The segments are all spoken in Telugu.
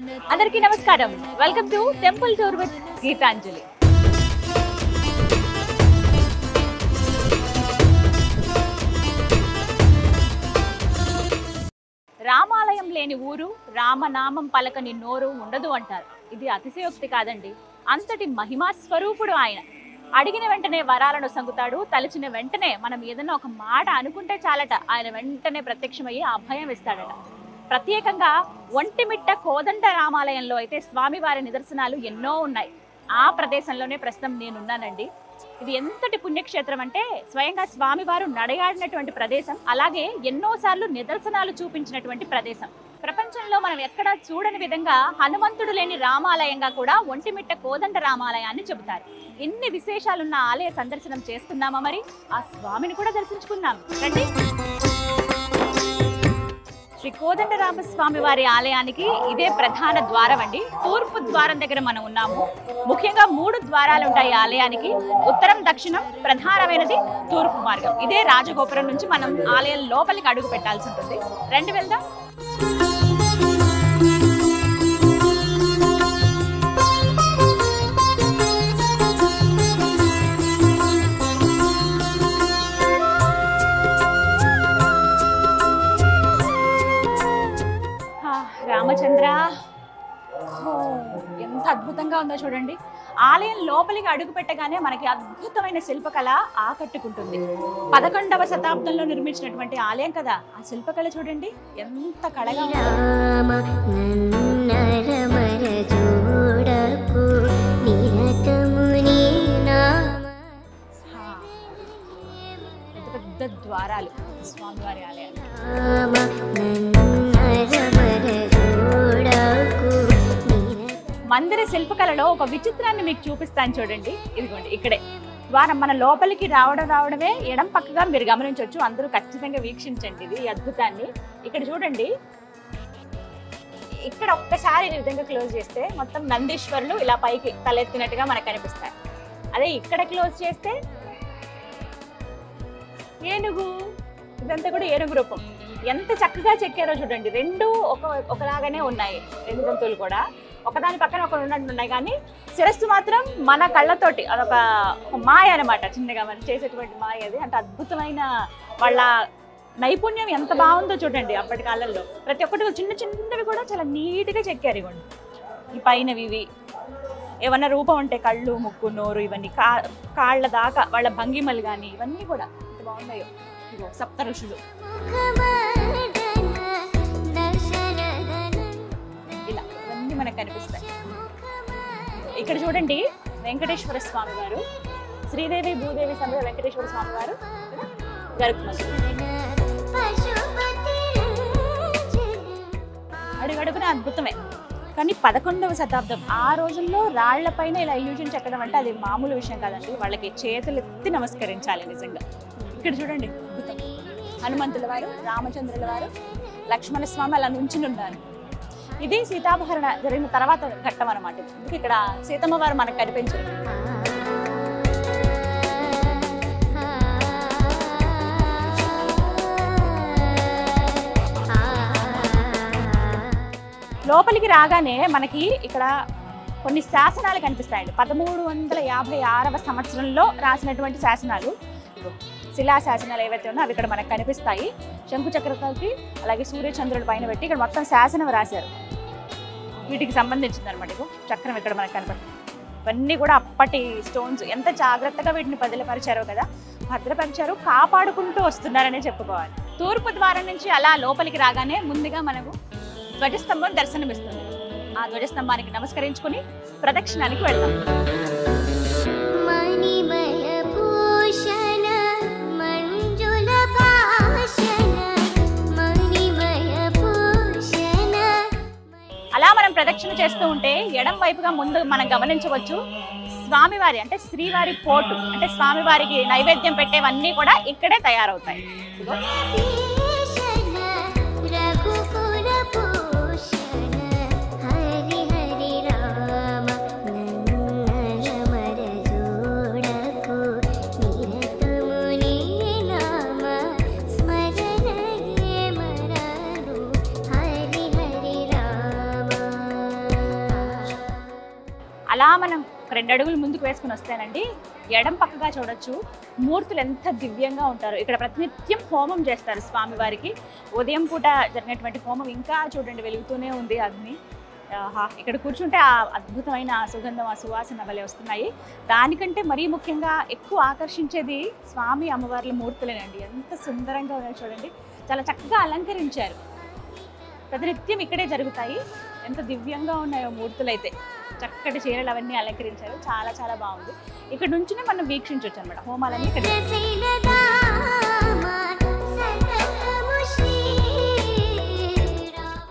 అందరికీ నమస్కారం. Welcome to temple tour with Geetanjali. రామాలయం లేని ఊరు, రామనామం పలకని నోరు ఉండదు అంటారు. ఇది అతిశయోక్తి కాదండి. అంతటి మహిమా స్వరూపుడు ఆయన. అడిగిన వెంటనే వరాలను సంగుతాడు. తలచిన వెంటనే మనం ఏదైనా ఒక మాట అనుకుంటే చాలట, ఆయన వెంటనే ప్రత్యక్షమయ్యి అభయం ఇస్తాడట. ప్రత్యేకంగా ఒంటిమిట్ట కోదండ రామాలయంలో అయితే స్వామివారి నిదర్శనాలు ఎన్నో ఉన్నాయి. ఆ ప్రదేశంలోనే ప్రస్తుతం నేనున్నానండి. ఇది ఎంతటి పుణ్యక్షేత్రం అంటే స్వయంగా స్వామివారు నడయాడినటువంటి ప్రదేశం, అలాగే ఎన్నోసార్లు నిదర్శనాలు చూపించినటువంటి ప్రదేశం. ప్రపంచంలో మనం ఎక్కడా చూడని విధంగా హనుమంతుడు లేని రామాలయంగా కూడా ఒంటిమిట్ట కోదండ రామాలయాన్ని చెబుతారు. ఎన్ని విశేషాలున్న ఆలయ సందర్శనం చేసుకుందామా? మరి ఆ స్వామిని కూడా దర్శించుకుందాం రండి. శ్రీ కోదండ రామస్వామి వారి ఆలయానికి ఇదే ప్రధాన ద్వారం అండి. తూర్పు ద్వారం దగ్గర మనం ఉన్నాము. ముఖ్యంగా 3 ద్వారాలు ఉంటాయి ఆలయానికి. ఉత్తరం, దక్షిణం, ప్రధానమైనది తూర్పు మార్గం. ఇదే రాజగోపురం నుంచి మనం ఆలయం లోపలికి అడుగు పెట్టాల్సి ఉంటుంది. రండి వెళ్దాం. రామచంద్ర, ఎంత అద్భుతంగా ఉందో చూడండి. ఆలయం లోపలికి అడుగు పెట్టగానే మనకి అద్భుతమైన శిల్పకళ ఆకట్టుకుంటుంది. 11వ శతాబ్దంలో నిర్మించినటువంటి ఆలయం కదా, ఆ శిల్పకళ చూడండి ఎంత కళగా పెద్ద పెద్ద ద్వారాలు స్వామివారి ఆలయాలు. మందిర శిల్పకళలో ఒక విచిత్రాన్ని మీకు చూపిస్తాను చూడండి. ఇదిగోండి, ఇక్కడే ద్వారం. మన లోపలికి రావడమే ఎడం పక్కగా మీరు గమనించవచ్చు. అందరూ ఖచ్చితంగా వీక్షించండి ఇది అద్భుతాన్ని. ఇక్కడ చూడండి, ఇక్కడ ఒక్కసారి ఈ విధంగా క్లోజ్ చేస్తే మొత్తం నందీశ్వరులు ఇలా పైకి తలెత్తినట్టుగా మనకు కనిపిస్తాయి. అదే ఇక్కడ క్లోజ్ చేస్తే ఏనుగు, ఇదంతా కూడా ఏనుగు రూపం. ఎంత చక్కగా చెక్కారో చూడండి. రెండు ఒకలాగానే ఉన్నాయి. 2 జంతువులు కూడా ఒకదాని పక్కన ఒకరు ఉన్నట్టు కానీ శిరస్సు మాత్రం మన కళ్ళతోటి అదొక మాయ అనమాట. చిన్నగా మనం చేసేటువంటి మాయ అది. అంటే అద్భుతమైన వాళ్ళ నైపుణ్యం ఎంత బాగుందో చూడండి. అప్పటి కాలంలో ప్రతి ఒక్కటి చిన్న చిన్నవి కూడా చాలా నీట్గా చెక్కారు. ఇవ్వండి, ఈ పైనవి ఇవి ఏమన్నా రూపం ఉంటే కళ్ళు, ముక్కు, నోరు, ఇవన్నీ కాళ్ళ దాకా వాళ్ళ భంగిమలు కానీ ఇవన్నీ కూడా ఎంత బాగున్నాయో. ఇగో సప్త ఋషులు ఇలా ఇవన్నీ మనకు కనిపిస్తాయి. ఇక్కడ చూడండి, వెంకటేశ్వర స్వామి వారు, శ్రీదేవి భూదేవి సమేత వెంకటేశ్వర స్వామి వారు గరుకుమంతుడు. అడుగడుగున అద్భుతమే. కానీ 11వ శతాబ్దం ఆ రోజుల్లో రాళ్లపైన ఇలా ఇల్యూషన్ చెక్కడం అంటే అది మామూలు విషయం కాదండి. వాళ్ళకి చేతులు ఎత్తి నమస్కరించాలి నిజంగా. ఇక్కడ చూడండి, అద్భుతం. హనుమంతుల వారు, రామచంద్రుల వారు, లక్ష్మణ స్వామి అలా నుంచుని ఉన్నారు. ఇది సీతాపహరణ జరిగిన తర్వాత ఘట్టం అనమాట. ఎందుకు ఇక్కడ సీతమ్మ వారు మనకు కనిపించారు. లోపలికి రాగానే మనకి ఇక్కడ కొన్ని శాసనాలు కనిపిస్తాయండి. 1356వ సంవత్సరంలో రాసినటువంటి శాసనాలు, శిలా శాసనాలు ఏవైతే ఉన్నాయో అవి ఇక్కడ మనకు కనిపిస్తాయి. శంకు చక్రకి అలాగే సూర్యచంద్రుల పైన పెట్టి ఇక్కడ మొత్తం శాసనం రాశారు. వీటికి సంబంధించింది అనమాట. ఇగో చక్రం ఇక్కడ మనకు కనపడుతుంది. ఇవన్నీ కూడా అప్పటి స్టోన్స్. ఎంత జాగ్రత్తగా వీటిని భద్రపరిచారో కదా, భద్రపరిచారు, కాపాడుకుంటూ వస్తున్నారనే చెప్పుకోవాలి. తూర్పు ద్వారం నుంచి అలా లోపలికి రాగానే ముందుగా మనకు ధ్వజస్తంభం దర్శనమిస్తుంది. ఆ ధ్వజస్తంభానికి నమస్కరించుకుని ప్రదక్షిణానికి వెళ్తాం. అలా మనం ప్రదక్షిణ చేస్తూ ఉంటే ఎడం వైపుగా ముందు మనం గమనించవచ్చు స్వామివారి అంటే శ్రీవారి పోటు, అంటే స్వామివారికి నైవేద్యం పెట్టేవన్నీ కూడా ఇక్కడే తయారవుతాయి. అలా మనం 2 అడుగులు ముందుకు వేసుకుని వస్తేనండి ఎడం పక్కగా చూడొచ్చు మూర్తులు ఎంత దివ్యంగా ఉంటారు. ఇక్కడ ప్రతినిత్యం హోమం చేస్తారు స్వామివారికి. ఉదయం పూట జరిగినటువంటి హోమం ఇంకా చూడండి వెలుగుతూనే ఉంది అగ్ని. ఇక్కడ కూర్చుంటే ఆ అద్భుతమైన సుగంధం, ఆ సువాసన వలె వస్తున్నాయి. దానికంటే మరీ ముఖ్యంగా ఎక్కువ ఆకర్షించేది స్వామి అమ్మవార్ల మూర్తులేనండి. ఎంత సుందరంగా ఉన్నాయో చూడండి, చాలా చక్కగా అలంకరించారు. ప్రతినిత్యం ఇక్కడే జరుగుతాయి. ఎంత దివ్యంగా ఉన్నాయో మూర్తులైతే. చక్కటి చీరలు అవన్నీ అలంకరించారు. చాలా చాలా బాగుంది. ఇక్కడ నుంచినే మనం వీక్షించవచ్చు అనమాట హోమాలన్నీ. ఇక్కడ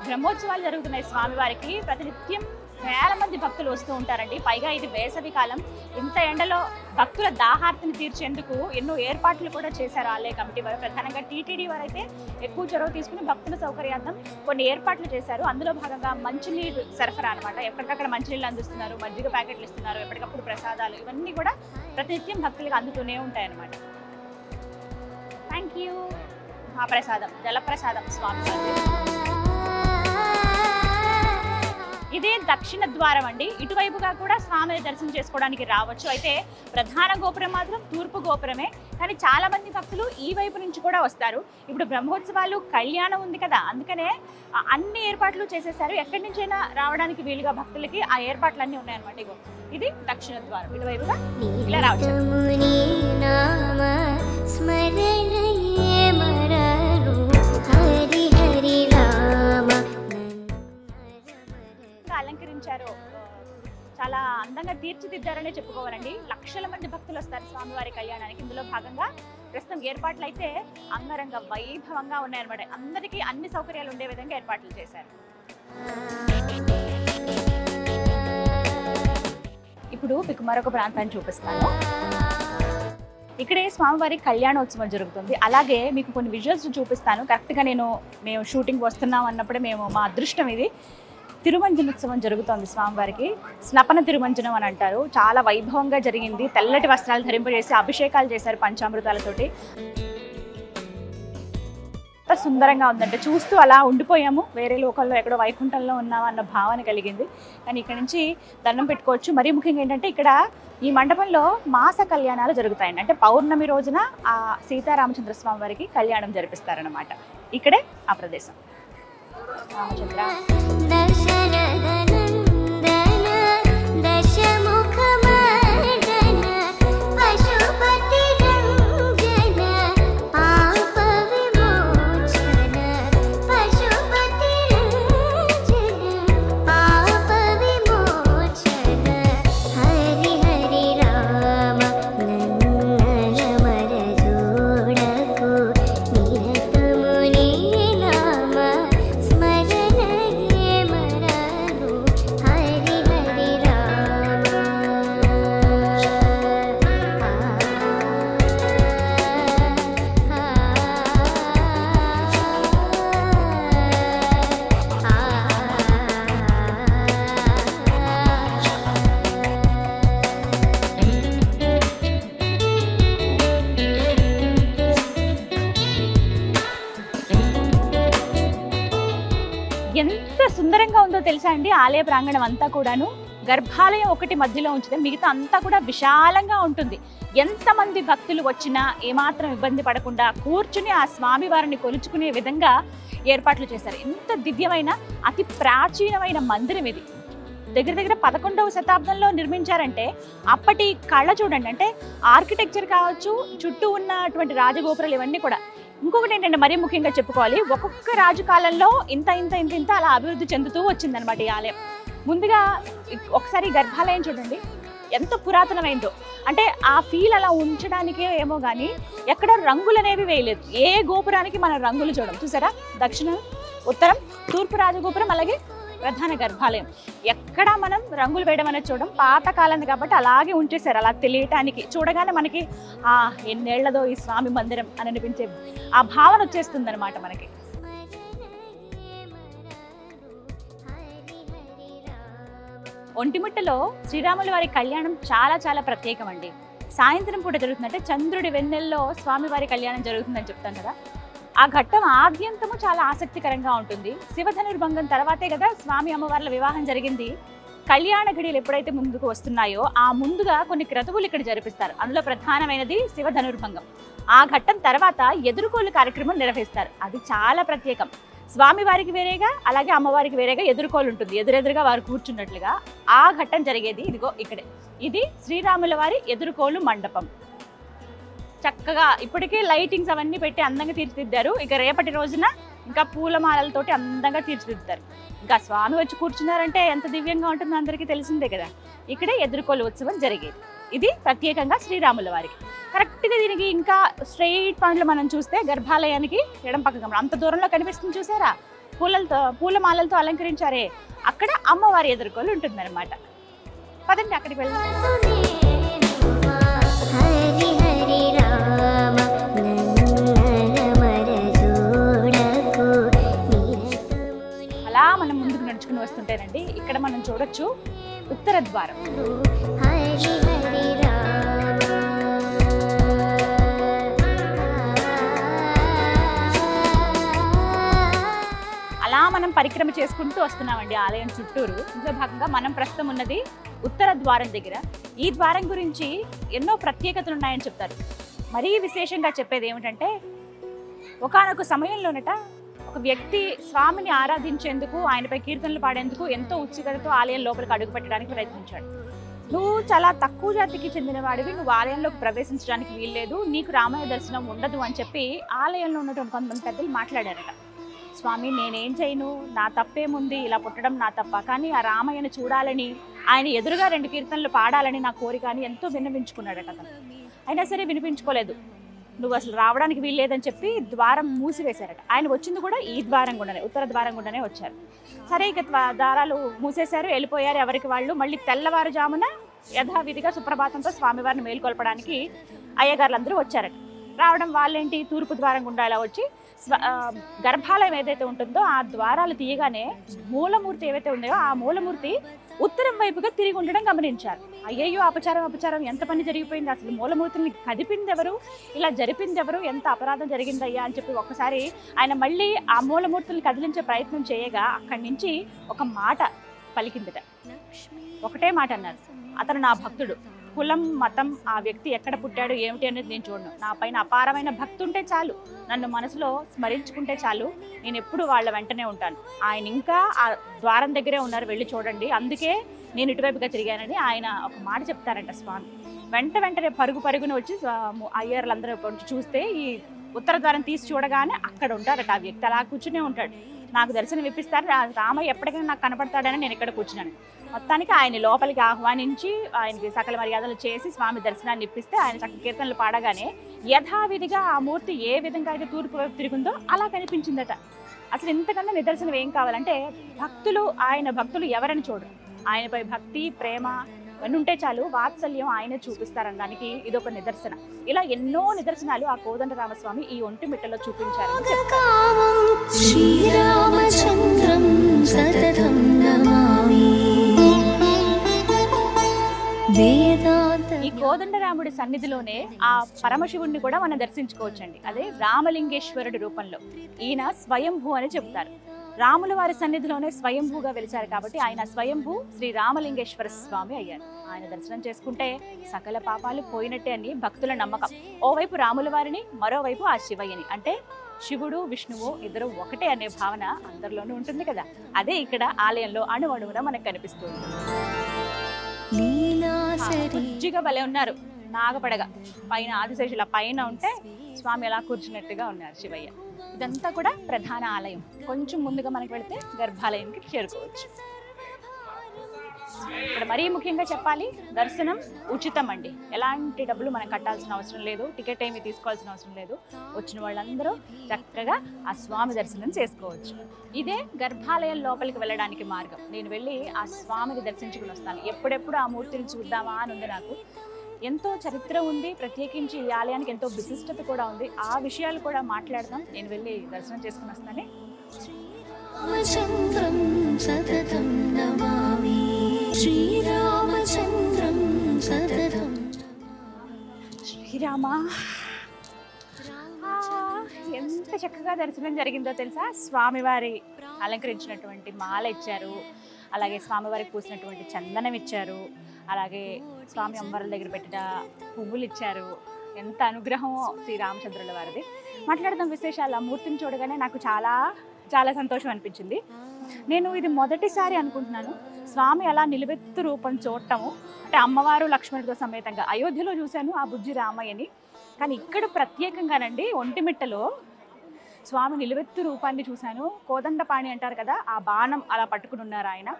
బ్రహ్మోత్సవాలు జరుగుతున్నాయి స్వామివారికి. ప్రతినిత్యం వేల మంది భక్తులు వస్తూ ఉంటారండి. పైగా ఇది వేసవి కాలం. ఇంత ఎండలో భక్తుల దాహార్తిని తీర్చేందుకు ఎన్నో ఏర్పాట్లు కూడా చేశారు ఆలయ కమిటీ వారు. ప్రధానంగా టీటీడీ వారు అయితే ఎక్కువ చొరవ తీసుకుని భక్తుల సౌకర్యార్థం కొన్ని ఏర్పాట్లు చేశారు. అందులో భాగంగా మంచినీరు సరఫరా అనమాట. ఎక్కడికక్కడ మంచినీళ్ళు అందిస్తున్నారు, మజ్జిగ ప్యాకెట్లు ఇస్తున్నారు, ఎప్పటికప్పుడు ప్రసాదాలు, ఇవన్నీ కూడా ప్రతినిత్యం భక్తులకు అందుతూనే ఉంటాయన్నమాట. Thank you. మహాప్రసాదం, జలప్రసాదం స్వామివారి. ఇదే దక్షిణ ద్వారం అండి. ఇటువైపుగా కూడా స్వామిని దర్శనం చేసుకోవడానికి రావచ్చు. అయితే ప్రధాన గోపురం మాత్రం తూర్పు గోపురమే. కానీ చాలా మంది భక్తులు ఈ వైపు నుంచి కూడా వస్తారు. ఇప్పుడు బ్రహ్మోత్సవాలు, కళ్యాణం ఉంది కదా, అందుకనే అన్ని ఏర్పాట్లు చేసేసారు. ఎక్కడి నుంచైనా రావడానికి వీలుగా భక్తులకి ఆ ఏర్పాట్లు అన్నీ ఉన్నాయన్నమాట. ఇగో ఇది దక్షిణ ద్వారం. ఇటువైపుగా ఇలా రావచ్చు. అలంకరించారు, చాలా అందంగా తీర్చిదిద్దారనే చెప్పుకోవాలండి. లక్షల మంది భక్తులు వస్తారు స్వామివారి కళ్యాణానికి. ఇందులో భాగంగా ప్రస్తుతం ఏర్పాట్లు అయితే అంగరంగ వైభవంగా ఉన్నాయన్నమాట. అందరికీ అన్ని సౌకర్యాలు ఉండే విధంగా ఏర్పాట్లు చేశారు. ఇప్పుడు మీకు మరొక ప్రాంతాన్ని చూపిస్తాను. ఇక్కడే స్వామివారి కళ్యాణోత్సవం జరుగుతుంది. అలాగే మీకు కొన్ని విజువల్స్ చూపిస్తాను. కరెక్ట్గా మేము షూటింగ్ వస్తున్నాం అన్నప్పుడే మా అదృష్టం ఇది. తిరుమంజనోత్సవం జరుగుతోంది స్వామివారికి. స్నపన తిరుమంజనం అని అంటారు. చాలా వైభవంగా జరిగింది. తెల్లటి వస్త్రాలు ధరింపజేసి అభిషేకాలు చేశారు పంచామృతాలతోటి. సుందరంగా ఉందంటే చూస్తూ అలా ఉండిపోయాము. వేరే లోకల్లో ఎక్కడో వైకుంఠంలో ఉన్నామా అన్న భావన కలిగింది. కానీ ఇక్కడ నుంచి దండం పెట్టుకోవచ్చు. మరీ ముఖ్యంగా ఏంటంటే ఇక్కడ ఈ మండపంలో మాస కళ్యాణాలు జరుగుతాయండి. అంటే పౌర్ణమి రోజున ఆ సీతారామచంద్ర స్వామి వారికి కళ్యాణం జరిపిస్తారనమాట. ఇక్కడే ఆ ప్రదేశం. రామచంద్ర ఎంత సుందరంగా ఉందో తెలుసా అండి. ఆలయ ప్రాంగణం అంతా కూడాను గర్భాలయం ఒకటి మధ్యలో ఉంచితే మిగతా అంతా కూడా విశాలంగా ఉంటుంది. ఎంతమంది భక్తులు వచ్చినా ఏమాత్రం ఇబ్బంది పడకుండా కూర్చుని ఆ స్వామి వారిని కొలుచుకునే విధంగా ఏర్పాట్లు చేశారు. ఎంత దివ్యమైన అతి ప్రాచీనమైన మందిరం ఇది. దగ్గర దగ్గర 11వ శతాబ్దంలో నిర్మించారంటే అప్పటి కళ చూడండి. అంటే ఆర్కిటెక్చర్ కావచ్చు, చుట్టూ ఉన్నటువంటి రాజగోపురాలు ఇవన్నీ కూడా. ఇంకొకటి ఏంటంటే మరీ ముఖ్యంగా చెప్పుకోవాలి, ఒక్కొక్క రాజు కాలంలో ఇంత ఇంత ఇంత ఇంత అలా అభివృద్ధి చెందుతూ వచ్చిందనమాట ఈ ఆలయం. ముందుగా ఒకసారి గర్భాలయం చూడండి ఎంత పురాతనమైందో. అంటే ఆ ఫీల్ అలా ఉంచడానికే ఏమో కానీ ఎక్కడ రంగులు అనేవి వేయలేదు. ఏ గోపురానికి మనం రంగులు చూడం. చూసారా, దక్షిణం, ఉత్తరం, తూర్పు రాజగోపురం, అలాగే ప్రధాన గర్భాలయం. ఎక్కడా మనం రంగులు వేయడం అనేది చూడం. పాతకాలం కాబట్టి అలాగే ఉంచేశారు. అలా తెలియటానికి చూడగానే మనకి ఎన్నేళ్లదో ఈ స్వామి మందిరం అని అనిపించే ఆ భావన వచ్చేస్తుంది అనమాట మనకి. ఒంటిమిట్టలో శ్రీరాముల వారి కళ్యాణం చాలా చాలా ప్రత్యేకం అండి. సాయంత్రం పూట జరుగుతుందంటే చంద్రుడి వెన్నెల్లో స్వామివారి కళ్యాణం జరుగుతుందని చెప్తాను కదా. ఆ ఘట్టం ఆద్యంతము చాలా ఆసక్తికరంగా ఉంటుంది. శివధనుర్భంగం తర్వాతే కదా స్వామి అమ్మవార్ల వివాహం జరిగింది. కళ్యాణ ఘడియలు ఎప్పుడైతే ముందుకు వస్తున్నాయో ఆ ముందుగా కొన్ని క్రతువులు ఇక్కడ జరిపిస్తారు. అందులో ప్రధానమైనది శివ ధనుర్భంగం. ఆ ఘట్టం తర్వాత ఎదుర్కోలు కార్యక్రమం నిర్వహిస్తారు. అది చాలా ప్రత్యేకం. స్వామి వారికి వేరేగా, అలాగే అమ్మవారికి వేరేగా ఎదుర్కోలు ఉంటుంది. ఎదురెదురుగా వారు కూర్చున్నట్లుగా ఆ ఘట్టం జరిగేది ఇదిగో ఇక్కడే. ఇది శ్రీరాముల వారి ఎదుర్కోలు మండపం. చక్కగా ఇప్పటికే లైటింగ్స్ అవన్నీ పెట్టి అందంగా తీర్చిదిద్దారు. ఇక రేపటి రోజున ఇంకా పూలమాలలతోటి అందంగా తీర్చిదిద్దారు. ఇంకా స్వామి వచ్చి కూర్చున్నారంటే ఎంత దివ్యంగా ఉంటుందో అందరికీ తెలిసిందే కదా. ఇక్కడే ఎదుర్కోలు ఉత్సవం జరిగేది. ఇది ప్రత్యేకంగా శ్రీరాముల వారికి. కరెక్ట్గా దీనికి ఇంకా స్ట్రెయిట్ పాయింట్లు మనం చూస్తే గర్భాలయానికి ఎడం పక్కగా అంత దూరంలో కనిపిస్తుంది చూసారా, పూలమాలలతో అలంకరించారే, అక్కడ అమ్మవారి ఎదుర్కోలు ఉంటుందన్నమాట. పదండి అక్కడికి వెళ్దాం. అలా మనం ముందుకు నడుచుకుని వస్తుంటేనండి ఇక్కడ మనం చూడొచ్చు ఉత్తర ద్వారం. అలా మనం పరిక్రమ చేసుకుంటూ వస్తున్నామండి ఆలయం చుట్టూరు. ఇందులో భాగంగా మనం ప్రస్తుతం ఉన్నది ఉత్తర ద్వారం దగ్గర. ఈ ద్వారం గురించి ఎన్నో ప్రత్యేకతలు ఉన్నాయని చెప్తారు. మరీ విశేషంగా చెప్పేది ఏమిటంటే, ఒకానొక సమయంలోనట ఒక వ్యక్తి స్వామిని ఆరాధించేందుకు, ఆయనపై కీర్తనలు పాడేందుకు ఎంతో ఉత్సుకతతో ఆలయం లోపలికి అడుగు పెట్టడానికి ప్రయత్నించాడు. నువ్వు చాలా తక్కువ జాతికి చెందిన వాడివి, నువ్వు ఆలయంలోకి ప్రవేశించడానికి వీల్లేదు, నీకు రామయ్య దర్శనం ఉండదు అని చెప్పి ఆలయంలో ఉన్నటువంటి కొంతమంది పెద్దలు మాట్లాడారట. స్వామి నేనేం చేయను, నా తప్పేముంది, ఇలా పుట్టడం నా తప్ప, కానీ ఆ రామయ్యను చూడాలని, ఆయన ఎదురుగా 2 కీర్తనలు పాడాలని నా కోరిక అని ఎంతో విన్నవించుకున్నాడట అతను. అయినా సరే వినిపించుకోలేదు. నువ్వు అసలు రావడానికి వీల్లేదని చెప్పి ద్వారం మూసివేశారట. ఆయన వచ్చింది కూడా ఈ ద్వారం గుండానే, ఉత్తర ద్వారం గుండానే వచ్చారు. సరే ఇక ద్వారాలు మూసేశారు, వెళ్ళిపోయారు ఎవరికి వాళ్ళు. మళ్ళీ తెల్లవారుజామున యథావిధిగా సుప్రభాతంతో స్వామివారిని మేల్కొల్పడానికి అయ్యగారులందరూ వచ్చారట. రావడం వాళ్ళేంటి తూర్పు ద్వారం గుండా ఇలా వచ్చి గర్భాలయం ఏదైతే ఉంటుందో ఆ ద్వారాలు తీయగానే మూలమూర్తి ఏవైతే ఉన్నాయో ఆ మూలమూర్తి ఉత్తరం వైపుగా తిరిగి ఉండడం గమనించారు. అయ్యయ్యో అపచారం అపచారం, ఎంత పని జరిగిపోయింది, అసలు మూలమూర్తిని కదిపింది ఎవరు, ఇలా జరిపింది ఎవరు, ఎంత అపరాధం జరిగిందయ్యా అని చెప్పి ఒక్కసారి ఆయన మళ్ళీ ఆ మూలమూర్తిని కదిలించే ప్రయత్నం చేయగా అక్కడి నుంచి ఒక మాట పలికిందట. ఒకటే మాట అన్నారు, అతను నా భక్తుడు, కులం మతం ఆ వ్యక్తి ఎక్కడ పుట్టాడు ఏమిటి అనేది నేను చూడను, నా పైన అపారమైన భక్తి ఉంటే చాలు, నన్ను మనసులో స్మరించుకుంటే చాలు, నేను ఎప్పుడు వాళ్ళ వెంటనే ఉంటాను. ఆయన ఇంకా ఆ ద్వారం దగ్గరే ఉన్నారు, వెళ్ళి చూడండి, అందుకే నేను ఇటువైపుగా తిరిగానని ఆయన ఒక మాట చెప్తారంట స్వామి. వెంటనే పరుగున వచ్చి అయ్యర్లందరూ వచ్చి చూస్తే ఈ ఉత్తర ద్వారం తీసి చూడగానే అక్కడ ఉంటారట ఆ వ్యక్తి. అలా కూర్చునే ఉంటాడు. నాకు దర్శనం ఇప్పిస్తారు, రామయ్య ఎప్పటికైనా నాకు కనపడతాడని నేను ఇక్కడ కూర్చున్నాను. మొత్తానికి ఆయన లోపలికి ఆహ్వానించి ఆయనకి సకల మర్యాదలు చేసి స్వామి దర్శనాన్ని ఇప్పిస్తే ఆయన చక్క కీర్తనలు పాడగానే యథావిధిగా ఆ మూర్తి ఏ విధంగా అయితే తూర్పు వైపు తిరుగుందో అలా కనిపించిందట. అసలు ఇంతకన్నా నిదర్శనం ఏం కావాలంటే, ఆయన భక్తులు ఎవరని చూడరు, ఆయనపై భక్తి ప్రేమ ఇవన్నీ ఉంటే చాలు, వాత్సల్యం ఆయన చూపిస్తారనడానికి ఇదొక నిదర్శన. ఇలా ఎన్నో నిదర్శనాలు ఆ కోదండరామస్వామి ఈ ఒంటిమిట్టలో చూపించారని చెప్తారు. ఈ కోదండరాముడి సన్నిధిలోనే ఆ పరమశివుణ్ణి కూడా మనం దర్శించుకోవచ్చండి. అదే రామలింగేశ్వరుడి రూపంలో. ఈయన స్వయంభూ అని చెప్తారు. రాముల వారి సన్నిధిలోనే స్వయంభూగా వెలిచారు కాబట్టి ఆయన స్వయంభూ శ్రీ రామలింగేశ్వర స్వామి అయ్యారు. ఆయన దర్శనం చేసుకుంటే సకల పాపాలు పోయినట్టే అని భక్తుల నమ్మకం. ఓవైపు రాముల వారిని, మరోవైపు ఆ శివయ్యని, అంటే శివుడు విష్ణువు ఇద్దరు ఒకటే అనే భావన అందరిలోనూ ఉంటుంది కదా. అదే ఇక్కడ ఆలయంలో అణువణువున మనకు కనిపిస్తుంది. బుజ్జిగా భలే ఉన్నారు, నాగపడగ పైన ఆదిశేషుల పైన ఉంటే స్వామి ఎలా కూర్చున్నట్టుగా ఉన్నారు శివయ్య. ఇదంతా కూడా ప్రధాన ఆలయం. కొంచెం ముందుగా మనకి వెళితే గర్భాలయానికి చేరుకోవచ్చు. ఇక్కడ మరీ ముఖ్యంగా చెప్పాలి, దర్శనం ఉచితం అండి. ఎలాంటి డబ్బులు మనం కట్టాల్సిన అవసరం లేదు, టికెట్ ఏమీ తీసుకోవాల్సిన అవసరం లేదు. వచ్చిన వాళ్ళందరూ చక్కగా ఆ స్వామి దర్శనం చేసుకోవచ్చు. ఇదే గర్భాలయం లోపలికి వెళ్ళడానికి మార్గం. నేను వెళ్ళి ఆ స్వామిని దర్శించుకుని వస్తాను. ఎప్పుడెప్పుడు ఆ మూర్తిని చూద్దామా అని ఉంది నాకు. ఎంతో చరిత్ర ఉంది, ప్రత్యేకించి ఈ ఆలయానికి ఎంతో విశిష్టత కూడా ఉంది. ఆ విషయాలు కూడా మాట్లాడదాం. నేను వెళ్ళి దర్శనం చేసుకుని వస్తానే. శ్రీరామ, ఎంత చక్కగా దర్శనం జరిగిందో తెలుసా. స్వామివారి అలంకరించినటువంటి మాల ఇచ్చారు, అలాగే స్వామివారికి పూసినటువంటి చందనం ఇచ్చారు, అలాగే స్వామి అమ్మవారి దగ్గర పెట్టిన పువ్వులు ఇచ్చారు. ఎంత అనుగ్రహం శ్రీరామచంద్రుల వారిది. మాట్లాడదాం విశేషాలు. ఆ మూర్తిని చూడగానే నాకు చాలా చాలా సంతోషం అనిపించింది. నేను ఇది మొదటిసారి అనుకుంటున్నాను స్వామి అలా నిలువెత్తు రూపం చూడటము. అంటే అమ్మవారు లక్ష్మణుడితో సమేతంగా అయోధ్యలో చూశాను ఆ బుజ్జి రామయ్యని, కానీ ఇక్కడ ప్రత్యేకంగానండి ఒంటిమిట్టలో స్వామి నిలువెత్తు రూపాన్ని చూశాను. కోదండపాణి అంటారు కదా, ఆ బాణం అలా పట్టుకుని ఉన్నారు ఆయన.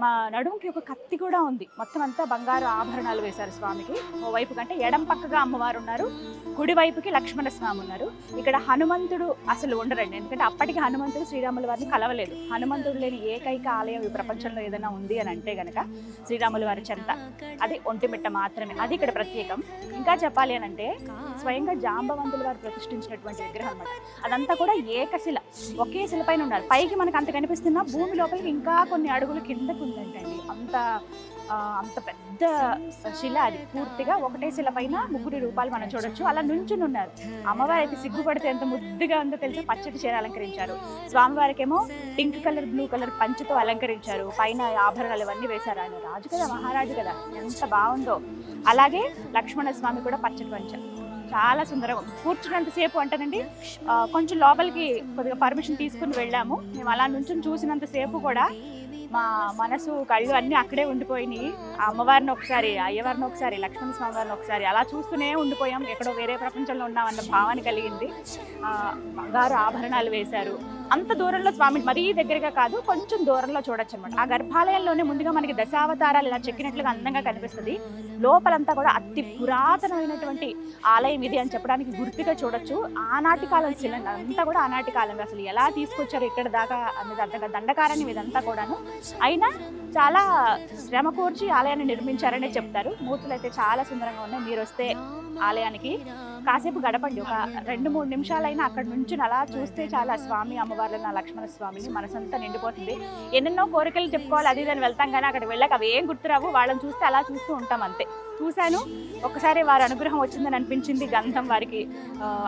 మా నడుముకి ఒక కత్తి కూడా ఉంది. మొత్తం అంతా బంగారు ఆభరణాలు వేశారు స్వామికి. ఓవైపు కంటే ఎడం పక్కగా అమ్మవారు ఉన్నారు, కుడివైపుకి లక్ష్మణ స్వామి ఉన్నారు. ఇక్కడ హనుమంతుడు అసలు ఉండరండి, ఎందుకంటే అప్పటికి హనుమంతుడు శ్రీరాముల వారిని కలవలేదు. హనుమంతుడు లేని ఏకైక ఆలయం ఈ ప్రపంచంలో ఏదైనా ఉంది అని అంటే గనక శ్రీరాముల వారి చెంత, అది ఒంటిమిట్ట మాత్రమే. అది ఇక్కడ ప్రత్యేకం. ఇంకా చెప్పాలి అని అంటే స్వయంగా జాంబవంతుల వారు ప్రతిష్ఠించినటువంటి విగ్రహం అన్నమాట. అదంతా కూడా ఏకశిల, ఒకే శిల పైన ఉన్నారు. పైకి మనకు అంత కనిపిస్తున్నా భూమి లోపలికి ఇంకా కొన్ని అడుగులు కిందకు ఉందంటండి. అంత పెద్ద శిల అది. పూర్తిగా ఒకటే శిల పైన ముగ్గురు రూపాలు మనం చూడొచ్చు. అలా నుంచుని ఉన్నారు. అమ్మవారు అయితే సిగ్గుపడితే ఎంత ముద్దుగా ఉందో తెలుసా, పచ్చటి చీర అలంకరించారు. స్వామివారికి ఏమో పింక్ కలర్ బ్లూ కలర్ పంచుతో అలంకరించారు. పైన ఆభరణాలు ఇవన్నీ వేశారు. ఆయన రాజు కదా, మహారాజు కదా, ఎంత బాగుందో. అలాగే లక్ష్మణ స్వామి కూడా పచ్చటి పంచ, చాలా సుందరం. కూర్చున్నంతసేపు అంటేనండి కొంచెం లోపలికి కొద్దిగా పర్మిషన్ తీసుకుని వెళ్ళాము. మేము అలా నుంచి చూసినంతసేపు కూడా మా మనసు కళ్ళు అన్నీ అక్కడే ఉండిపోయినాయి. ఆ అమ్మవారిని ఒకసారి, అయ్యవారిని ఒకసారి, లక్ష్మణ స్వామి వారిని ఒకసారి అలా చూస్తూనే ఉండిపోయాం. ఎక్కడో వేరే ప్రపంచంలో ఉన్నామన్న భావన కలిగింది. బంగారు ఆభరణాలు వేశారు. అంత దూరంలో స్వామి మరీ దగ్గరగా కాదు, కొంచెం దూరంలో చూడొచ్చు అనమాట. ఆ గర్భాలయంలోనే ముందుగా మనకి దశావతారాలు ఇలా చెక్కినట్లుగా అందంగా కనిపిస్తుంది. లోపలంతా కూడా అతి పురాతనమైనటువంటి ఆలయం ఇది అని చెప్పడానికి గుర్తుగా చూడొచ్చు. ఆనాటి కాలం శిల అంతా కూడా ఆనాటి కాలం. అసలు ఎలా తీసుకొచ్చారు ఇక్కడ దాకా అనేది అంతగా దండకారణ్యం ఇదంతా కూడాను. అయినా చాలా శ్రమ కూర్చి ఆలయాన్ని నిర్మించారనే చెప్తారు. మూర్తులు అయితే చాలా సుందరంగా ఉన్నాయి. మీరు వస్తే ఆలయానికి కాసేపు గడపండి, ఒక 2-3 నిమిషాలైనా అక్కడ నుంచి అలా చూస్తే చాలా స్వామి అమ్మవార్లను, లక్ష్మణ స్వామిని మనసంతా నిండిపోతుంది. ఎన్నెన్నో కోరికలు చెప్పుకోవాలి అది ఇదని వెళ్తాం, కానీ అక్కడికి వెళ్ళాక అవి ఏం గుర్తురావు. వాళ్ళని చూస్తే అలా చూస్తూ ఉంటాం అంతే. చూశాను, ఒకసారి వారి అనుగ్రహం వచ్చిందని అనిపించింది. గంధం వారికి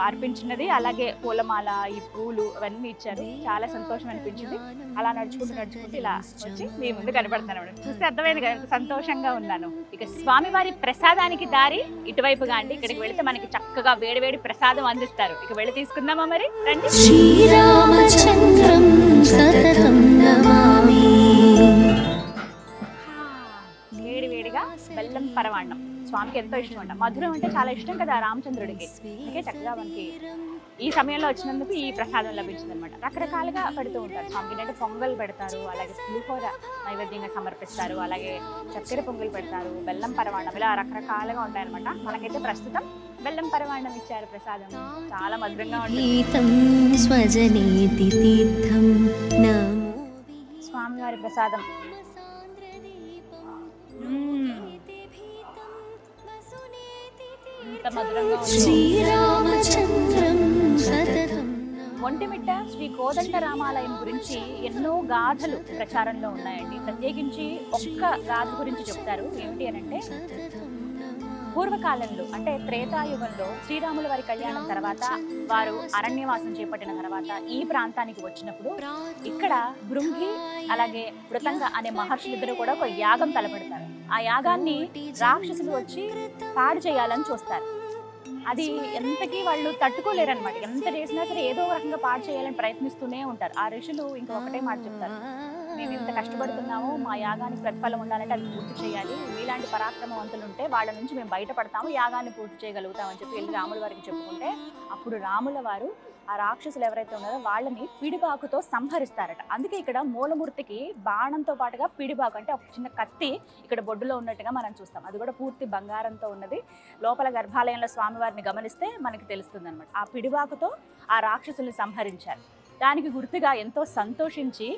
అర్పించినది, అలాగే పూలమాల, ఈ పూలు అవన్నీ ఇచ్చారు. చాలా సంతోషం అనిపించింది. అలా నడుచుకుంటూ ఇలా వచ్చి మీ ముందు కనబడుతున్నాను. చూస్తే అర్థమైంది కదా ఎంత సంతోషంగా ఉన్నాను. ఇక స్వామివారి ప్రసాదానికి దారి ఇటువైపుగా అండి. ఇక్కడికి వెళితే మనకి చక్కగా వేడివేడి ప్రసాదం అందిస్తారు. ఇక వెళ్ళి తీసుకుందామా మరి, రండి. శ్రీరామచంద్రం సతతం నమామి. వేడివేడిగా బెల్లం పరమాన్నం స్వామికి ఎంతో ఇష్టం అంట. మధురం అంటే చాలా ఇష్టం కదా రామచంద్రుడికి. అందుకే చక్కగా మనకి ఈ సమయంలో వచ్చినందుకు ఈ ప్రసాదం లభించింది అనమాట. రకరకాలుగా పెడుతూ ఉంటారు స్వామికి. అంటే పొంగల్ పెడతారు, అలాగే పులిహోర నైవేద్యంగా సమర్పిస్తారు, అలాగే చక్కెర పొంగల్ పెడతారు, బెల్లం పరమాన్నం, ఇలా రకరకాలుగా ఉంటాయన్నమాట. మనకైతే ప్రస్తుతం బెల్లం పరమాన్నం ఇచ్చారు ప్రసాదం. చాలా మధురంగా ఉంటుంది స్వామివారి ప్రసాదం. ఎంత మధురంగా ఒంటిమిట్ట శ్రీ కోదండ రామాలయం గురించి ఎన్నో గాథలు ప్రచారంలో ఉన్నాయండి. ప్రత్యేకించి ఒక్క గాథ గురించి చెప్తారు. ఏమిటి అని అంటే, పూర్వకాలంలో అంటే త్రేతాయుగంలో శ్రీరాముల వారి కళ్యాణం తర్వాత వారు అరణ్యవాసం చేపట్టిన తర్వాత ఈ ప్రాంతానికి వచ్చినప్పుడు ఇక్కడ భృంగి అలాగే మృతంగ అనే మహర్షులిద్దరూ కూడా ఒక యాగం తలపెడతారు. ఆ యాగాన్ని రాక్షసులు వచ్చి పాడు చేయాలని చూస్తారు. అది ఎంతకీ వాళ్ళు తట్టుకోలేరనమాట. ఎంత చేసినా సరే ఏదో ఒక రకంగా పాడు చేయాలని ప్రయత్నిస్తూనే ఉంటారు. ఆ ఋషులు ఇంకా ఒకటే మాట చెప్తారు, మేము ఇంత కష్టపడుతున్నాము, మా యాగానికి ప్రతిఫలం ఉండాలంటే అది పూర్తి చేయాలి. మీలాంటి పరాక్రమవంతులు ఉంటే వాళ్ళ నుంచి మేము బయటపడతాము, యాగాన్ని పూర్తి చేయగలుగుతామని చెప్పి వెళ్ళి రాముల వారికి చెప్పుకుంటే, అప్పుడు రాముల వారు ఆ రాక్షసులు ఎవరైతే ఉన్నారో వాళ్ళని పిడిబాకుతో సంహరిస్తారట. అందుకే ఇక్కడ మూలమూర్తికి బాణంతో పాటుగా పిడిబాకు అంటే ఒక చిన్న కత్తి ఇక్కడ బొడ్డులో ఉన్నట్టుగా మనం చూస్తాం. అది కూడా పూర్తి బంగారంతో ఉన్నది. లోపల గర్భాలయంలో స్వామివారిని గమనిస్తే మనకి తెలుస్తుంది అనమాట. ఆ పిడిబాకుతో ఆ రాక్షసుల్ని సంహరించారు. దానికి గుర్తుగా ఎంతో సంతోషించి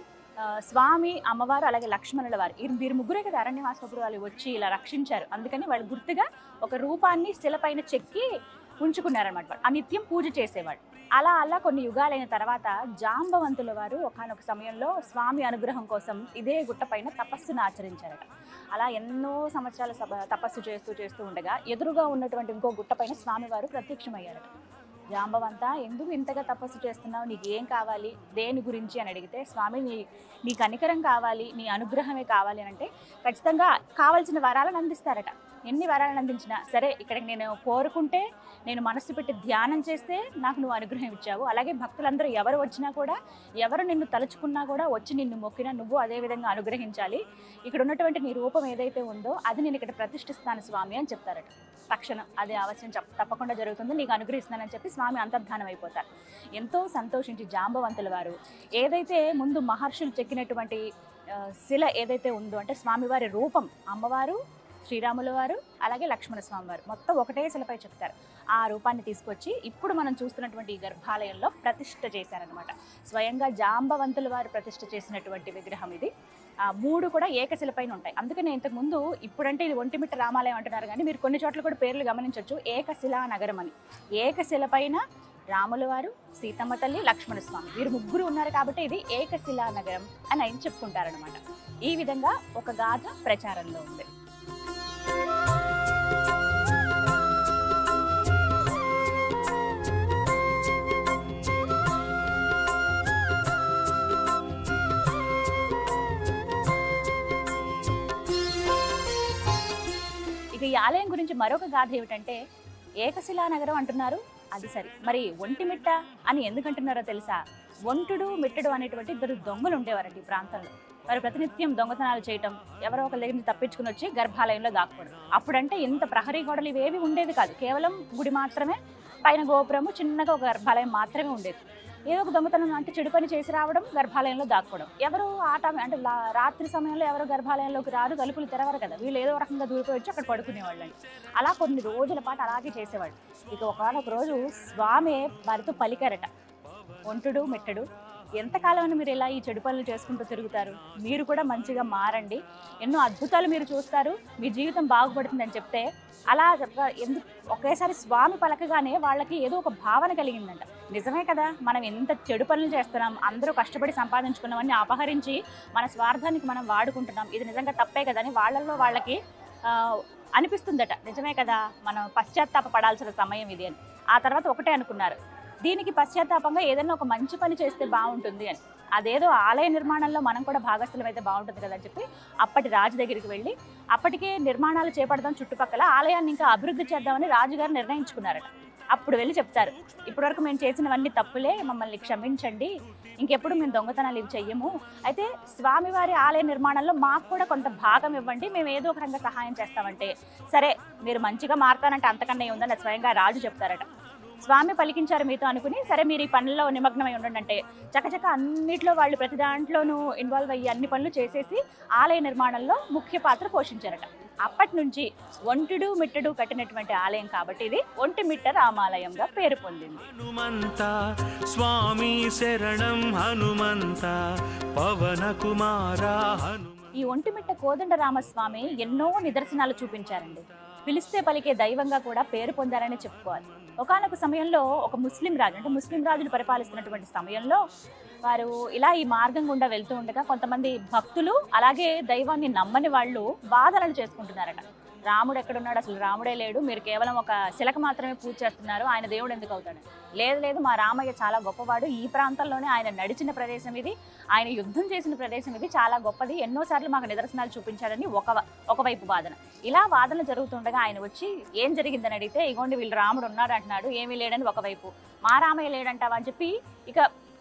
స్వామి, అమ్మవారు అలాగే లక్ష్మణుల వారు వీరు ముగ్గురే కదా అరణ్యవాసపుడు వాళ్ళు వచ్చి ఇలా రక్షించారు. అందుకని వాళ్ళు గుర్తుగా ఒక రూపాన్ని శిలపైన చెక్కి ఉంచుకున్నారనమాట. ఆ నిత్యం పూజ చేసేవాడు. అలా అలా కొన్ని యుగాలైన తర్వాత జాంబవంతుల వారు ఒకానొక సమయంలో స్వామి అనుగ్రహం కోసం ఇదే గుట్ట పైన తపస్సును ఆచరించారట. అలా ఎన్నో సంవత్సరాల తపస్సు చేస్తూ ఉండగా ఎదురుగా ఉన్నటువంటి ఇంకో గుట్ట పైన స్వామివారు ప్రత్యక్షమయ్యారట. జాంబవంత ఎందుకు ఇంతగా తపస్సు చేస్తున్నావు, నీకు ఏం కావాలి, దేని గురించి అని అడిగితే, స్వామి నీ కనికరం కావాలి, నీ అనుగ్రహమే కావాలి అని అంటే ఖచ్చితంగా కావాల్సిన వరాలను అందిస్తారట. ఎన్ని వరాలను అందించినా సరే, ఇక్కడికి నేను కోరుకుంటే, నేను మనస్సు పెట్టి ధ్యానం చేస్తే నాకు నువ్వు అనుగ్రహం ఇచ్చావు. అలాగే భక్తులందరూ ఎవరు వచ్చినా కూడా, ఎవరు నిన్ను తలుచుకున్నా కూడా, వచ్చి నిన్ను మొక్కినా నువ్వు అదే విధంగా అనుగ్రహించాలి. ఇక్కడ ఉన్నటువంటి నీ రూపం ఏదైతే ఉందో అది నేను ఇక్కడ ప్రతిష్ఠిస్తాను స్వామి అని చెప్తారట. తక్షణం అదే అవశ్యం తప్పకుండా జరుగుతుంది, నీకు అనుగ్రహిస్తానని చెప్పి స్వామి అంతర్ధానం అయిపోతారు. ఎంతో సంతోషించి జాంబవంతుల వారు ఏదైతే ముందు మహర్షులు చెక్కినటువంటి శిల ఏదైతే ఉందో, అంటే స్వామివారి రూపం, అమ్మవారు, శ్రీరాముల వారు, అలాగే లక్ష్మణ స్వామి వారు మొత్తం ఒకటే శిలపై చెప్తారు. ఆ రూపాన్ని తీసుకొచ్చి ఇప్పుడు మనం చూస్తున్నటువంటి ఈ గర్భాలయంలో ప్రతిష్ఠ చేశారనమాట. స్వయంగా జాంబవంతుల వారు ప్రతిష్ఠ చేసినటువంటి విగ్రహం ఇది. ఆ 3 కూడా ఏకశిలపైన ఉంటాయి. అందుకనే ఇంతకుముందు, ఇప్పుడంటే ఇది ఒంటిమిట్ట రామాలయం అంటున్నారు కానీ మీరు కొన్ని చోట్ల కూడా పేర్లు గమనించవచ్చు, ఏకశిలా నగరం అని. ఏకశిలపైన రాముల వారు, సీతమ్మ తల్లి, లక్ష్మణ స్వామి వీరు 3 ఉన్నారు కాబట్టి ఇది ఏకశిలా నగరం అని ఆయన చెప్పుకుంటారనమాట. ఈ విధంగా ఒక గాథ ప్రచారంలో ఉంది. ఇక ఈ ఆలయం గురించి మరొక గాథ ఏమిటంటే, ఏకశిలా నగరం అంటున్నారు, అది సరి, మరి ఒంటిమిట్ట అని ఎందుకంటున్నారో తెలుసా? ఒంటుడు మిట్టడు అనేటువంటి 2 దొంగలు ఉండేవారండి ఈ ప్రాంతంలో. వారు ప్రతినిత్యం దొంగతనాలు చేయటం, ఎవరో ఒక దగ్గర నుంచి తప్పించుకుని వచ్చి గర్భాలయంలో దాక్కోవడం. అప్పుడంటే ఇంత ప్రహరీ గోడలు ఇవేవి ఉండేవి కాదు, కేవలం గుడి మాత్రమే, పైన గోపురము, చిన్నగా ఒక గర్భాలయం మాత్రమే ఉండేది. ఏదో ఒక దొంగతనం అంటే చెడు పని చేసి రావడం, గర్భాలయంలో దాక్కోవడం. ఎవరు అంటే రాత్రి సమయంలో ఎవరు గర్భాలయంలోకి రారు, తలుపులు తెరవరు కదా, వీళ్ళు ఏదో రకంగా దూరిపోయి వచ్చి అక్కడ పడుకునేవాళ్ళని. అలా కొన్ని రోజుల పాటు అలాగే చేసేవాళ్ళు. ఇక ఒకనొక రోజు స్వామి వారితో పలికారట, ఒంటుడు మిట్టడు, ఎంతకాలం మీరు ఇలా ఈ చెడు పనులు చేసుకుంటూ తిరుగుతారు, మీరు కూడా మంచిగా మారండి, ఎన్నో అద్భుతాలు మీరు చూస్తారు, మీ జీవితం బాగుపడుతుందని చెప్తే, అలా ఒకేసారి స్వామి పలకగానే వాళ్ళకి ఏదో ఒక భావన కలిగిందంట. నిజమే కదా, మనం ఎంత చెడు పనులు చేస్తున్నాం, అందరూ కష్టపడి సంపాదించుకున్నామని అపహరించి మన స్వార్థానికి మనం వాడుకుంటున్నాం, ఇది నిజంగా తప్పే కదా అని వాళ్ళల్లో వాళ్ళకి అనిపిస్తుందట. నిజమే కదా, మనం పశ్చాత్తాప పడాల్సిన సమయం ఇది అని. ఆ తర్వాత ఒకటే అనుకున్నారు, దీనికి పశ్చాత్తాపంగా ఏదైనా ఒక మంచి పని చేస్తే బాగుంటుంది అని. అదేదో ఆలయ నిర్మాణంలో మనం కూడా భాగస్థలం అయితే బాగుంటుంది కదా అని చెప్పి అప్పటి రాజు దగ్గరికి వెళ్ళి, అప్పటికే నిర్మాణాలు చేపడదాం, చుట్టుపక్కల ఆలయాన్ని ఇంకా అభివృద్ధి చేద్దామని రాజుగారు నిర్ణయించుకున్నారట. అప్పుడు వెళ్ళి చెప్తారు, ఇప్పటివరకు మేము చేసినవన్నీ తప్పులే, మమ్మల్ని క్షమించండి, ఇంకెప్పుడు మేము దొంగతనాలు ఇవి చెయ్యము, అయితే స్వామివారి ఆలయ నిర్మాణంలో మాకు కూడా కొంత భాగం ఇవ్వండి, మేము ఏదో ఒక రకంగా సహాయం చేస్తామంటే, సరే మీరు మంచిగా మారుతానంటే అంతకన్నా ఉందని స్వయంగా రాజు చెప్తారట. స్వామి పలికించారు మీతో అనుకుని, సరే మీరు ఈ పనుల్లో నిమగ్నమై ఉండండి అంటే చకచక అన్నిట్లో వాళ్ళు ప్రతి దాంట్లోనూ ఇన్వాల్వ్ అయ్యి అన్ని పనులు చేసేసి ఆలయ నిర్మాణంలో ముఖ్య పాత్ర పోషించారట. అప్పటి నుంచి ఒంటుడు మిట్టడు కట్టినటువంటి ఆలయం కాబట్టి ఇది ఒంటిమిట్ట రామాలయంగా పేరు పొందింది. హనుమంత స్వామి శరణం హనుమంత పవన కుమార. ఈ ఒంటిమిట్ట కోదండ రామస్వామి ఎన్నో నిదర్శనాలు చూపించారండి. పిలిస్తే పలికే దైవంగా కూడా పేరు పొందారని చెప్పుకోవాలి. ఒకానొక సమయంలో ఒక ముస్లిం రాజు, అంటే ముస్లిం రాజులు పరిపాలిస్తున్నటువంటి సమయంలో వారు ఇలా ఈ మార్గం గుండా వెళ్తూ ఉండగా కొంతమంది భక్తులు, అలాగే దైవాన్ని నమ్మని వాళ్ళు వాదనలు చేసుకుంటున్నారట. రాముడు ఎక్కడున్నాడు, అసలు రాముడే లేడు, మీరు కేవలం ఒక శిలకు మాత్రమే పూజ చేస్తున్నారు, ఆయన దేవుడు ఎందుకు అవుతాడు? లేదు, మా రామయ్య చాలా గొప్పవాడు, ఈ ప్రాంతంలోనే ఆయన నడిచిన ప్రదేశం ఇది, ఆయన యుద్ధం చేసిన ప్రదేశం ఇది, చాలా గొప్పది, ఎన్నోసార్లు మాకు నిదర్శనాలు చూపించాడని ఒకవైపు వాదన. ఇలా వాదనలు జరుగుతుండగా ఆయన వచ్చి ఏం జరిగిందని అడిగితే, ఇగోండి వీళ్ళు రాముడు ఉన్నాడు అంటున్నాడు, ఏమీ లేడని ఒకవైపు, మా రామయ్య లేడంటావా అని చెప్పి ఇక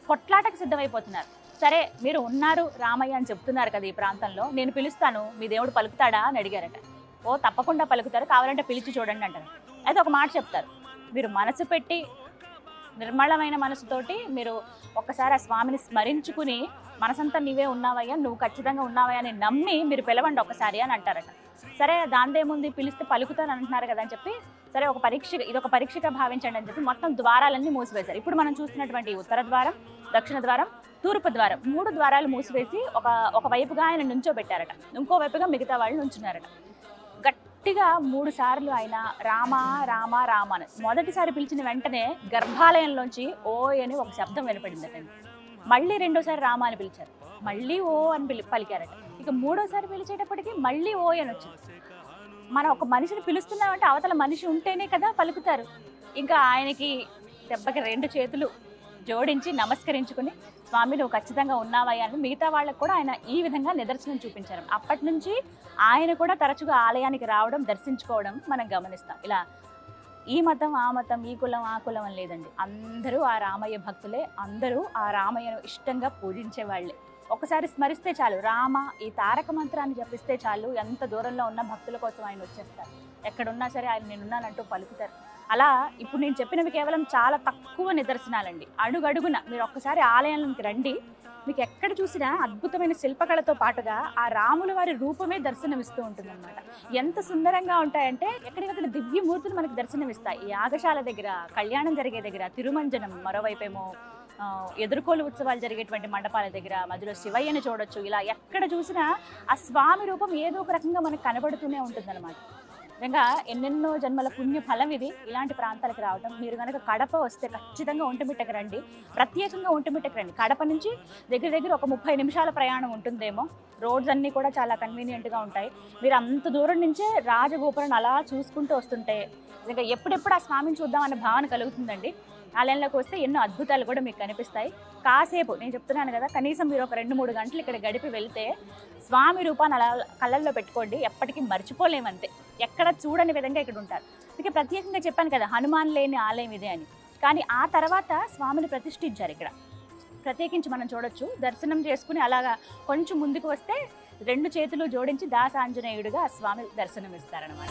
కొట్లాటకు సిద్ధమైపోతున్నారు. సరే మీరు ఉన్నారు రామయ్య అని చెప్తున్నారు కదా ఈ ప్రాంతంలో, నేను పిలుస్తాను, మీ దేవుడు పలుకుతాడా అని అడిగారట. ఓ తప్పకుండా పలుకుతారు, కావాలంటే పిలిచి చూడండి అంటారు. అయితే ఒక మాట చెప్తారు, మీరు మనసు పెట్టి నిర్మలమైన మనసుతోటి మీరు ఒక్కసారి ఆ స్వామిని స్మరించుకుని, మనసంతా నీవే ఉన్నావయ్యా, నువ్వు ఖచ్చితంగా ఉన్నావయ్యా అని నమ్మి మీరు పిలవండి ఒకసారి అని అంటారట. సరే దాందేముంది, పిలిస్తే పలుకుతాను అంటున్నారు కదా అని చెప్పి, సరే ఇదొక పరీక్షగా భావించండి అని చెప్పి మొత్తం ద్వారాలన్నీ మూసివేశారు. ఇప్పుడు మనం చూస్తున్నటువంటి ఉత్తర ద్వారం, దక్షిణ ద్వారం, తూర్పు ద్వారం, 3 ద్వారాలు మూసివేసి ఒక వైపుగా ఆయన నుంచోబెట్టారట, ఇంకో వైపుగా మిగతా వాళ్ళు నుంచున్నారట. గట్టిగా 3 సార్లు ఆయన రామ రామ రామ అని మొదటిసారి పిలిచిన వెంటనే గర్భాలయంలోంచి ఓ అని ఒక శబ్దం వినపడిందట. మళ్ళీ రెండోసారి రామ అని పిలిచారు, మళ్ళీ ఓ అని పలికారట. ఇక 3వసారి పిలిచేటప్పటికి మళ్ళీ ఓ అని వచ్చింది. మనం ఒక మనిషిని పిలుస్తున్నామంటే అవతల మనిషి ఉంటేనే కదా పలుకుతారు. ఇంకా ఆయనకి దెబ్బకి 2 చేతులు జోడించి నమస్కరించుకుని స్వామి నువ్వు ఖచ్చితంగా ఉన్నావయ్యా అని మిగతా వాళ్ళకు కూడా ఆయన ఈ విధంగా నిదర్శనం చూపించారు. అప్పటి నుంచి ఆయన కూడా తరచుగా ఆలయానికి రావడం, దర్శించుకోవడం మనం గమనిస్తాం. ఇలా ఈ మతం ఆ మతం, ఈ కులం ఆ కులం అని లేదండి. అందరూ ఆ రామయ్య భక్తులే, అందరూ ఆ రామయ్యను ఇష్టంగా పూజించే వాళ్ళే. ఒకసారి స్మరిస్తే చాలు, రామ ఈ తారక మంత్రాన్ని జపిస్తే చాలు, ఎంత దూరంలో ఉన్న భక్తుల కోసం ఆయన వచ్చేస్తారు. ఎక్కడున్నా సరే ఆయన నేనున్నానంటూ పలుకుతారు. అలా ఇప్పుడు నేను చెప్పినవి కేవలం చాలా తక్కువ నిదర్శనాలండి. అడుగడుగున మీరు ఒక్కసారి ఆలయానికి రండి, మీకు ఎక్కడ చూసినా అద్భుతమైన శిల్పకళతో పాటుగా ఆ రాముల వారి రూపమే దర్శనమిస్తూ ఉంటుందన్నమాట. ఎంత సుందరంగా ఉంటాయంటే ఎక్కడికక్కడ దివ్యమూర్తులు మనకి దర్శనమిస్తాయి. ఈ యాగశాల దగ్గర, కళ్యాణం జరిగే దగ్గర, తిరుమంజనం, మరోవైపేమో ఎదుర్కోలు ఉత్సవాలు జరిగేటువంటి మండపాల దగ్గర మధ్యలో శివయ్యని చూడొచ్చు. ఇలా ఎక్కడ చూసినా ఆ స్వామి రూపం ఏదో ఒక రకంగా మనకు కనబడుతూనే ఉంటుందన్నమాట. నిజంగా ఎన్నెన్నో జన్మల పుణ్య ఫలం ఇది ఇలాంటి ప్రాంతాలకు రావడం. మీరు కనుక కడప వస్తే ఖచ్చితంగా ఒంటిమిట్టకు రండి, ప్రత్యేకంగా ఒంటిమిట్టకు రండి. కడప నుంచి దగ్గర ఒక 30 నిమిషాల ప్రయాణం ఉంటుందేమో. రోడ్స్ అన్నీ కూడా చాలా కన్వీనియంట్గా ఉంటాయి. మీరు అంత దూరం నుంచే రాజగోపురం అలా చూసుకుంటూ వస్తుంటే నిజంగా ఎప్పుడెప్పుడు ఆ స్వామిని చూద్దామనే భావన కలుగుతుందండి. ఆలయంలోకి వస్తే ఎన్నో అద్భుతాలు కూడా మీకు కనిపిస్తాయి. కాసేపు నేను చెప్తున్నాను కదా, కనీసం మీరు ఒక 2-3 గంటలు ఇక్కడ గడిపి వెళ్తే స్వామి రూపాన్ని అలా కళ్ళల్లో పెట్టుకోండి, ఎప్పటికీ మర్చిపోలేమంతే. ఎక్కడ చూడని విధంగా ఇక్కడ ఉంటారు. అందుకే ప్రత్యేకంగా చెప్పాను కదా, హనుమాన్ లేని ఆలయం ఇదే అని. కానీ ఆ తర్వాత స్వామిని ప్రతిష్ఠించారు ఇక్కడ. ప్రత్యేకించి మనం చూడొచ్చు. దర్శనం చేసుకుని అలాగా కొంచెం ముందుకు వస్తే 2 చేతులు జోడించి దాసాంజనేయుడిగా స్వామి దర్శనం ఇస్తారనమాట.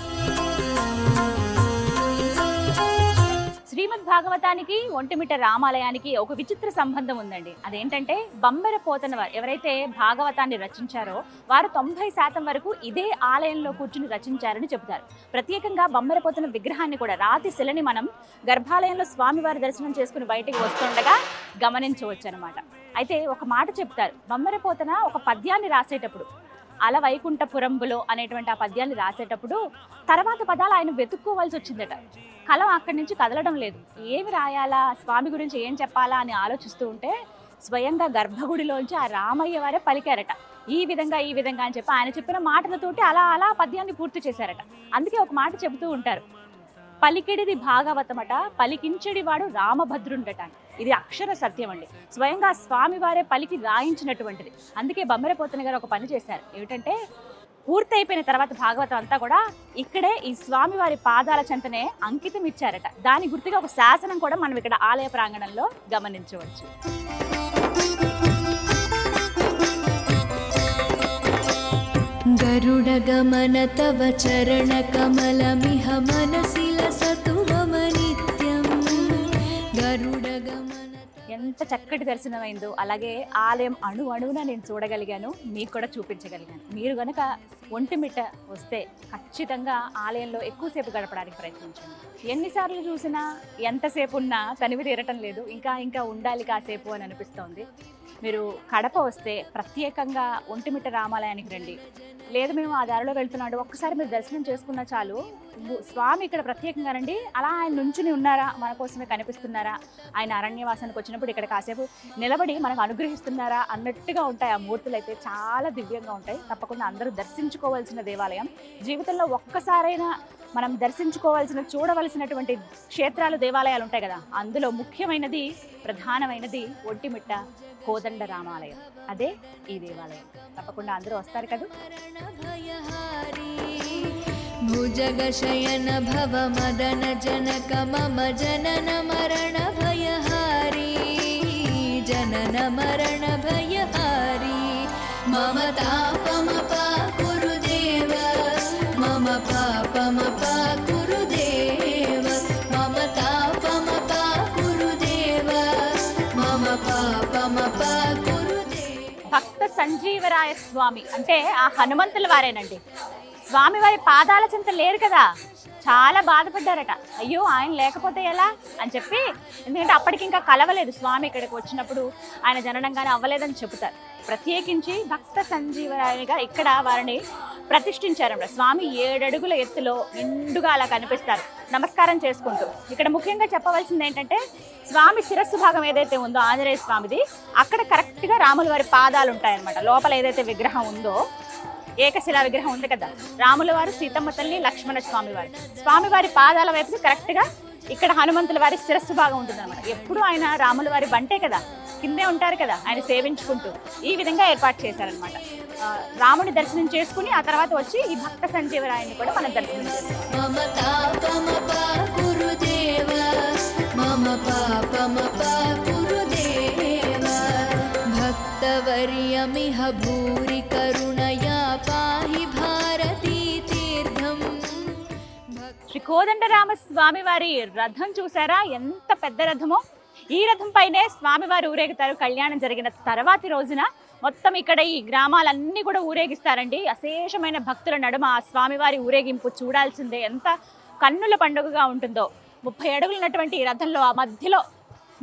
శ్రీమద్ భాగవతానికి ఒంటిమిట్ట రామాలయానికి ఒక విచిత్ర సంబంధం ఉందండి. అదేంటంటే బమ్మెర పోతన వారు ఎవరైతే భాగవతాన్ని రచించారో వారు 90% వరకు ఇదే ఆలయంలో కూర్చుని రచించారని చెబుతారు. ప్రత్యేకంగా బమ్మెర పోతన విగ్రహాన్ని కూడా, రాతి శిలని మనం గర్భాలయంలో స్వామివారి దర్శనం చేసుకుని బయటికి వస్తుండగా గమనించవచ్చు అనమాట. అయితే ఒక మాట చెప్తారు, బమ్మెర పోతన ఒక పద్యాన్ని రాసేటప్పుడు, అల వైకుంఠపురంబులో అనేటువంటి ఆ పద్యాన్ని రాసేటప్పుడు తర్వాత పదాలు ఆయన వెతుక్కోవాల్సి వచ్చిందట. కలం అక్కడి నుంచి కదలడం లేదు. ఏమి రాయాలా, స్వామి గురించి ఏం చెప్పాలా అని ఆలోచిస్తూ ఉంటే స్వయంగా గర్భగుడిలోంచి ఆ రామయ్య వారే పలికారట. ఈ విధంగా అని చెప్పి ఆయన చెప్పిన మాటలతోటి అలా పద్యాన్ని పూర్తి చేశారట. అందుకే ఒక మాట చెబుతూ ఉంటారు, పలికిడిది భాగవతమట, పలికించడివాడు రామభద్రుండట. ఇది అక్షర సత్యం అండి. స్వయంగా స్వామి వారే పలికి రాయించినటువంటిది. అందుకే బమ్మెర పోతన గారు ఒక పని చేశారు. ఏమిటంటే పూర్తయిపోయిన తర్వాత భాగవతం అంతా కూడా ఇక్కడే ఈ స్వామివారి పాదాల చెంతనే అంకితం ఇచ్చారట. దాని గుర్తుగా ఒక శాసనం కూడా మనం ఇక్కడ ఆలయ ప్రాంగణంలో గమనించవచ్చు. గరుడ గమన తవ చరణ కమలమిహ మనసి లసతు మమ నిత్యం. గరుడ గమన ఎంత చక్కటి దర్శనమైందో, అలాగే ఆలయం అణువున నేను చూడగలిగాను, మీకు కూడా చూపించగలిగాను. మీరు కనుక ఒంటిమిట్ట వస్తే ఖచ్చితంగా ఆలయంలో ఎక్కువసేపు గడపడానికి ప్రయత్నించండి. ఎన్నిసార్లు చూసినా ఎంతసేపు ఉన్నా తనివి తీరటం లేదు, ఇంకా ఉండాలి కాసేపు అని అనిపిస్తోంది. మీరు కడప వస్తే ప్రత్యేకంగా ఒంటిమిట్ట రామాలయానికి రండి. లేదు మేము ఆ దారిలో వెళ్తున్నాడు, ఒక్కసారి మీరు దర్శనం చేసుకున్నా చాలు. స్వామి ఇక్కడ ప్రత్యేకంగా రండి, అలా ఆయన నుంచుని ఉన్నారా, మన కోసమే కనిపిస్తున్నారా, ఆయన అరణ్యవాసానికి వచ్చినప్పుడు ఇక్కడ కాసేపు నిలబడి మనకు అనుగ్రహిస్తున్నారా అన్నట్టుగా ఉంటాయి. ఆ మూర్తులు అయితే చాలా దివ్యంగా ఉంటాయి. తప్పకుండా అందరూ దర్శించుకోవాల్సిన దేవాలయం. జీవితంలో ఒక్కసారైనా మనం దర్శించుకోవాల్సిన, చూడవలసినటువంటి క్షేత్రాలు, దేవాలయాలు ఉంటాయి కదా, అందులో ముఖ్యమైనది, ప్రధానమైనది ఒంటిమిట్ట కోదండ రామాలయం. అదే ఈ దేవాలయం. తప్పకుండా అందరూ వస్తారు కదా. భుజగ శయన భవ మదన జనక మమ జనన మరణ భయహారీ. జనన మరణ భయహారీ. మమ తాపమ పాకురు దేవ, మమ పాపమ పాకురు దేవ. మమ తాపమ పాకురు దేవ, మమ పాపమ పాకురు దేవ. భక్త సంజీవరాయ స్వామి అంటే ఆ హనుమంతుల వారేనండి. స్వామివారి పాదాల చెంత లేరు కదా, చాలా బాధపడ్డారట. అయ్యో ఆయన లేకపోతే ఎలా అని చెప్పి, ఎందుకంటే అప్పటికి ఇంకా కలవలేదు స్వామి. ఇక్కడికి వచ్చినప్పుడు ఆయన జననంగానే అవ్వలేదని చెబుతారు. ప్రత్యేకించి భక్త సంజీవరాయనిగా ఇక్కడ వారిని ప్రతిష్ఠించారన్నమాట. స్వామి 7 అడుగుల ఎత్తులో నిండుగా అలా కనిపిస్తారు నమస్కారం చేసుకుంటూ. ఇక్కడ ముఖ్యంగా చెప్పవలసింది ఏంటంటే, స్వామి శిరస్సు భాగం ఏదైతే ఉందో ఆంజనేయ స్వామిది, అక్కడ కరెక్ట్గా రాముల వారి పాదాలు ఉంటాయన్నమాట. లోపల ఏదైతే విగ్రహం ఉందో, ఏకశిలా విగ్రహం ఉంది కదా, రాముల వారు, సీతమ్మ తల్లి, లక్ష్మణ స్వామివారు, స్వామివారి పాదాల వైపు కరెక్ట్గా ఇక్కడ హనుమంతుల వారి శిరస్సు భాగం ఉంటుంది అనమాట. ఎప్పుడు ఆయన రాముల వారి బంటే కదా, కిందే ఉంటారు కదా, ఆయన సేవించుకుంటూ ఈ విధంగా ఏర్పాటు చేశారనమాట. రాముని దర్శనం చేసుకుని ఆ తర్వాత వచ్చి ఈ భక్త సంజీవరాయని కూడా మనం దర్శనం చేస్తాం. భక్తవర్యమిహ భూరి కరుణయా పాహి భారతీ తీర్థం. శ్రీ కోదండరామ స్వామి వారి రథం చూసారా, ఎంత పెద్ద రథమో. ఈ రథం పైనే స్వామివారు ఊరేగుతారు. కళ్యాణం జరిగిన తర్వాతి రోజున మొత్తం ఇక్కడ ఈ గ్రామాలన్నీ కూడా ఊరేగిస్తారండి. అశేషమైన భక్తుల నడుమ ఆ స్వామివారి ఊరేగింపు చూడాల్సిందే. ఎంత కన్నుల పండుగగా ఉంటుందో. 30 అడుగులు ఉన్నటువంటి ఈ రథంలో ఆ మధ్యలో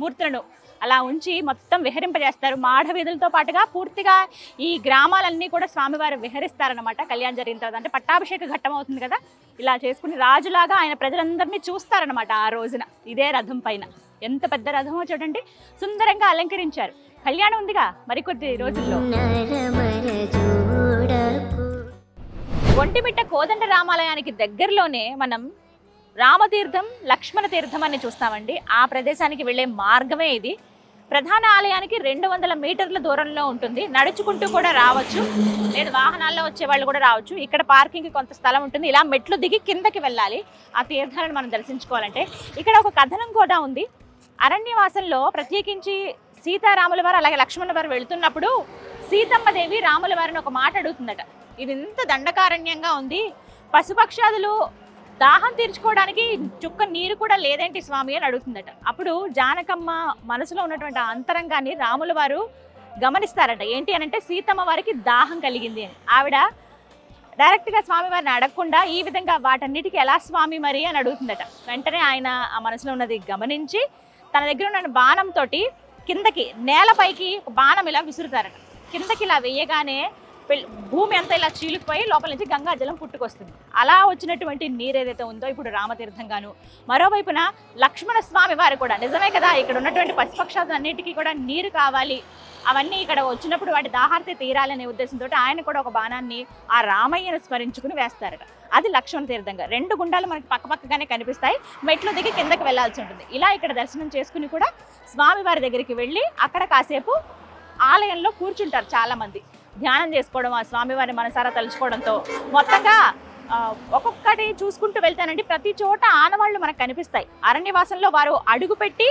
మూర్తులను అలా ఉంచి మొత్తం విహరింపజేస్తారు. మాఢ వీధులతో పాటుగా పూర్తిగా ఈ గ్రామాలన్నీ కూడా స్వామివారు విహరిస్తారనమాట. కళ్యాణం జరిగిన తర్వాత అంటే పట్టాభిషేక ఘట్టం అవుతుంది కదా, ఇలా చేసుకుని రాజులాగా ఆయన ప్రజలందరినీ చూస్తారనమాట ఆ రోజున ఇదే రథం పైన. ఎంత పెద్ద రథమో చూడండి, సుందరంగా అలంకరించారు. కళ్యాణం ఉందిగా మరికొద్ది రోజుల్లో. ఒంటిమిట్ట కోదండ రామాలయానికి దగ్గరలోనే మనం రామతీర్థం, లక్ష్మణ తీర్థం అని చూస్తామండి. ఆ ప్రదేశానికి వెళ్ళే మార్గమే ఇది. ప్రధాన ఆలయానికి 200 మీటర్ల దూరంలో ఉంటుంది. నడుచుకుంటూ కూడా రావచ్చు, లేదు వాహనాల్లో వచ్చే వాళ్ళు కూడా రావచ్చు. ఇక్కడ పార్కింగ్ కొంత స్థలం ఉంటుంది. ఇలా మెట్లు దిగి కిందకి వెళ్ళాలి ఆ తీర్థాలను మనం దర్శించుకోవాలంటే. ఇక్కడ ఒక కథనం కూడా ఉంది. అరణ్యవాసంలో ప్రత్యేకించి సీతారాముల వారు అలాగే లక్ష్మణుల వారు వెళుతున్నప్పుడు సీతమ్మదేవి రాముల వారిని ఒక మాట అడుగుతుందట. ఇది ఇంత దండకారణ్యంగా ఉంది, పశుపక్షాదులు దాహం తీర్చుకోవడానికి చుక్క నీరు కూడా లేదేంటి స్వామి అని అడుగుతుందట. అప్పుడు జానకమ్మ మనసులో ఉన్నటువంటి అంతరంగాన్ని రాముల వారు గమనిస్తారట. ఏంటి అని అంటే సీతమ్మ వారికి దాహం కలిగింది అని. ఆవిడ డైరెక్ట్గా స్వామివారిని అడగకుండా ఈ విధంగా వాటన్నిటికీ ఎలా స్వామి మరి అని అడుగుతుందట. వెంటనే ఆయన ఆ మనసులో ఉన్నది గమనించి తన దగ్గర ఉన్న బాణంతో కిందకి నేలపైకి బాణం ఇలా విసురుతారట. కిందకి ఇలా వేయగానే భూమి అంతా ఇలా చీలిపోయి లోపల నుంచి గంగా జలం పుట్టుకొస్తుంది. అలా వచ్చినటువంటి నీరు ఏదైతే ఉందో ఇప్పుడు రామతీర్థంగాను. మరోవైపున లక్ష్మణ స్వామి వారు కూడా నిజమే కదా, ఇక్కడ ఉన్నటువంటి పశుపక్షాలన్నిటికీ కూడా నీరు కావాలి, అవన్నీ ఇక్కడ వచ్చినప్పుడు వాటి దాహార్తి తీరాలనే ఉద్దేశంతో ఆయన కూడా ఒక బాణాన్ని ఆ రామయ్యను స్మరించుకుని వేస్తారట. అది లక్ష్మణ తీర్థంగా. 2 గుండాలు మనకి పక్కపక్కగానే కనిపిస్తాయి. మెట్లు దిగి కిందకి వెళ్లాల్సి ఉంటుంది. ఇలా ఇక్కడ దర్శనం చేసుకుని కూడా స్వామివారి దగ్గరికి వెళ్ళి అక్కడ కాసేపు ఆలయంలో కూర్చుంటారు చాలామంది. ధ్యానం చేసుకోవడం, ఆ స్వామివారిని మనసారా తలుచుకోవడంతో మొత్తంగా ఒక్కొక్కటి చూసుకుంటూ వెళ్తానండి. ప్రతి చోట ఆనవాళ్లు మనకు కనిపిస్తాయి. అరణ్యవాసంలో వారు అడుగుపెట్టి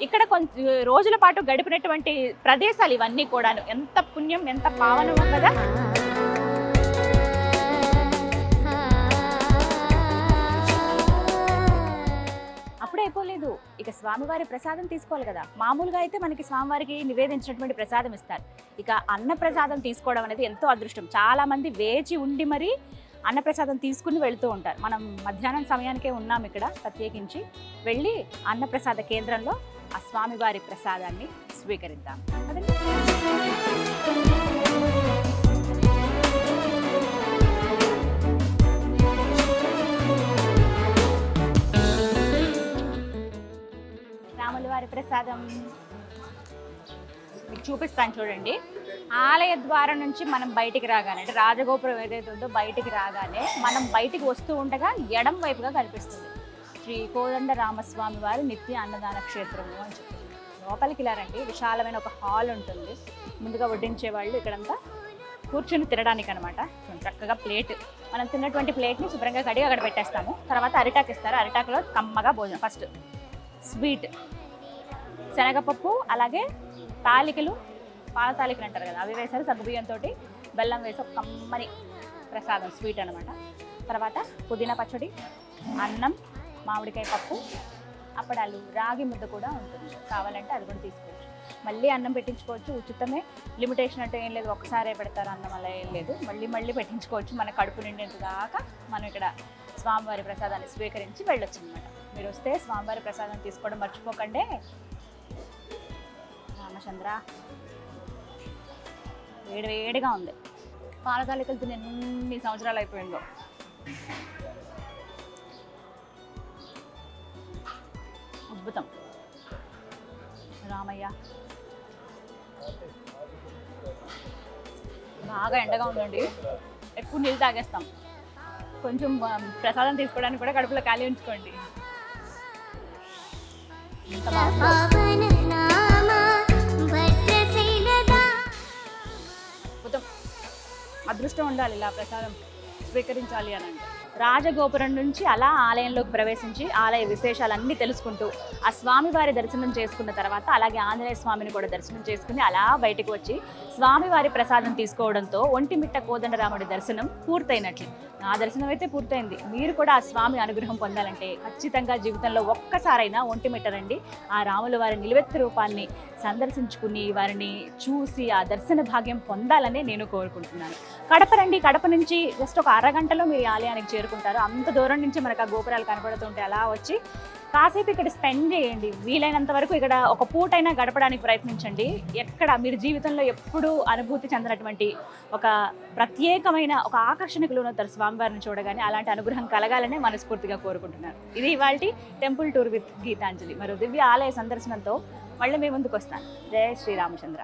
ఇక్కడ కొంచెం రోజుల పాటు గడిపినటువంటి ప్రదేశాలు ఇవన్నీ కూడాను. ఎంత పుణ్యం, ఎంత పావనమో కదా. అప్పుడే అయిపోలేదు, ఇక స్వామివారి ప్రసాదం తీసుకోవాలి కదా. మామూలుగా అయితే మనకి స్వామివారికి నివేదించినటువంటి ప్రసాదం ఇస్తారు. ఇక అన్న ప్రసాదం తీసుకోవడం అనేది ఎంతో అదృష్టం. చాలా మంది వేచి ఉండి మరి అన్నప్రసాదం తీసుకుని వెళ్తూ ఉంటారు. మనం మధ్యాహ్నం సమయానికే ఉన్నాం ఇక్కడ. ప్రత్యేకించి వెళ్ళి అన్నప్రసాద కేంద్రంలో ఆ స్వామివారి ప్రసాదాన్ని స్వీకరిద్దాం. రాముల వారి ప్రసాదం మీకు చూపిస్తాను చూడండి. ఆలయ ద్వారం నుంచి మనం బయటికి రాగానే, అంటే రాజగోపురం ఏదైతే ఉందో బయటికి రాగానే మనం బయటికి వస్తూ ఉండగా ఎడం వైపుగా కనిపిస్తుంది శ్రీ కోదండ రామస్వామి వారి నిత్య అన్నదాన క్షేత్రము అని చెప్తుంది. లోపలికి ఇలా రండి, విశాలమైన ఒక హాల్ ఉంటుంది. ముందుగా వడ్డించే వాళ్ళు ఇక్కడంతా కూర్చొని తినడానికి అనమాట. చక్కగా ప్లేట్, మనం తిన్నటువంటి ప్లేట్ని శుభ్రంగా కడిగి అక్కడ పెట్టేస్తాము. తర్వాత అరిటాకు ఇస్తారు. అరిటాకులో కమ్మగా భోజనం. ఫస్ట్ స్వీట్ శనగపప్పు, అలాగే తాలికలు, పాల తాలికలు అంటారు కదా, అవి వేసారు. సగ్గుబియ్యంతో బెల్లం వేసి ఒక కమ్మని ప్రసాదం స్వీట్ అనమాట. తర్వాత పుదీనా పచ్చడి, అన్నం, మామిడికాయ పప్పు, అప్పడాలు, రాగి ముద్ద కూడా ఉంటుంది. కావాలంటే అది కూడా తీసుకోవచ్చు. మళ్ళీ అన్నం పెట్టించుకోవచ్చు, ఉచితమే. లిమిటేషన్ అంటే ఏం లేదు, ఒక్కసారే పెడతారు అన్నం, అలా ఏం లేదు. మళ్ళీ మళ్ళీ పెట్టించుకోవచ్చు. మన కడుపు నిండేంత దాకా మనం ఇక్కడ స్వామివారి ప్రసాదాన్ని స్వీకరించి వెళ్ళొచ్చు అనమాట. మీరు వస్తే స్వామివారి ప్రసాదం తీసుకోవడం మర్చిపోకండి. రామచంద్ర వేడి వేడిగా ఉంది. పాల తాలికలు తిని ఎన్ని సంవత్సరాలు అయిపోయిందో. అద్భుతం. రామయ్య బాగా ఎండగా ఉందండి, ఎక్కువ నీళ్ళు తాగేస్తాం. కొంచెం ప్రసాదం తీసుకోవడానికి కూడా కడుపులో ఖాళీ ఉంచుకోండి. ఎంత బాగుందో. మొత్తం అదృష్టం ఉండాలి ఇలా ప్రసాదం స్వీకరించాలి అని అంటే. రాజగోపురం నుంచి అలా ఆలయంలోకి ప్రవేశించి ఆలయ విశేషాలన్నీ తెలుసుకుంటూ ఆ స్వామివారి దర్శనం చేసుకున్న తర్వాత అలాగే ఆంజనేయ స్వామిని కూడా దర్శనం చేసుకుని అలా బయటకు వచ్చి స్వామివారి ప్రసాదం తీసుకోవడంతో ఒంటిమిట్ట కోదండరాముడి దర్శనం పూర్తయినట్లు. నా దర్శనం అయితే పూర్తయింది. మీరు కూడా ఆ స్వామి అనుగ్రహం పొందాలంటే ఖచ్చితంగా జీవితంలో ఒక్కసారైనా ఒంటిమిట్ట రండి. ఆ రాముల వారి నిలువెత్తు రూపాన్ని సందర్శించుకుని వారిని చూసి ఆ దర్శన భాగ్యం పొందాలని నేను కోరుకుంటున్నాను. కడప రండి. కడప నుంచి జస్ట్ ఒక అరగంటలో మీరు ఆలయానికి చేరుకుంటారు. అంత దూరం నుంచి మనకు ఆ గోపురాలు కనపడుతుంటే అలా వచ్చి కాసేపు ఇక్కడ స్పెండ్ చేయండి. వీలైనంత వరకు ఇక్కడ ఒక పూటైనా గడపడానికి ప్రయత్నించండి. ఎక్కడ మీరు జీవితంలో ఎప్పుడూ అనుభూతి చెందినటువంటి ఒక ప్రత్యేకమైన ఒక ఆకర్షణకు లోనవుతారు స్వామివారిని చూడగానే. అలాంటి అనుగ్రహం కలగాలనే మనస్ఫూర్తిగా కోరుకుంటున్నాను. ఇది ఇవాల్టి టెంపుల్ టూర్ విత్ గీతాంజలి. మరో దివ్య ఆలయ సందర్శనంతో మళ్ళీ మీ ముందుకు వస్తాను. జయ శ్రీరామచంద్ర.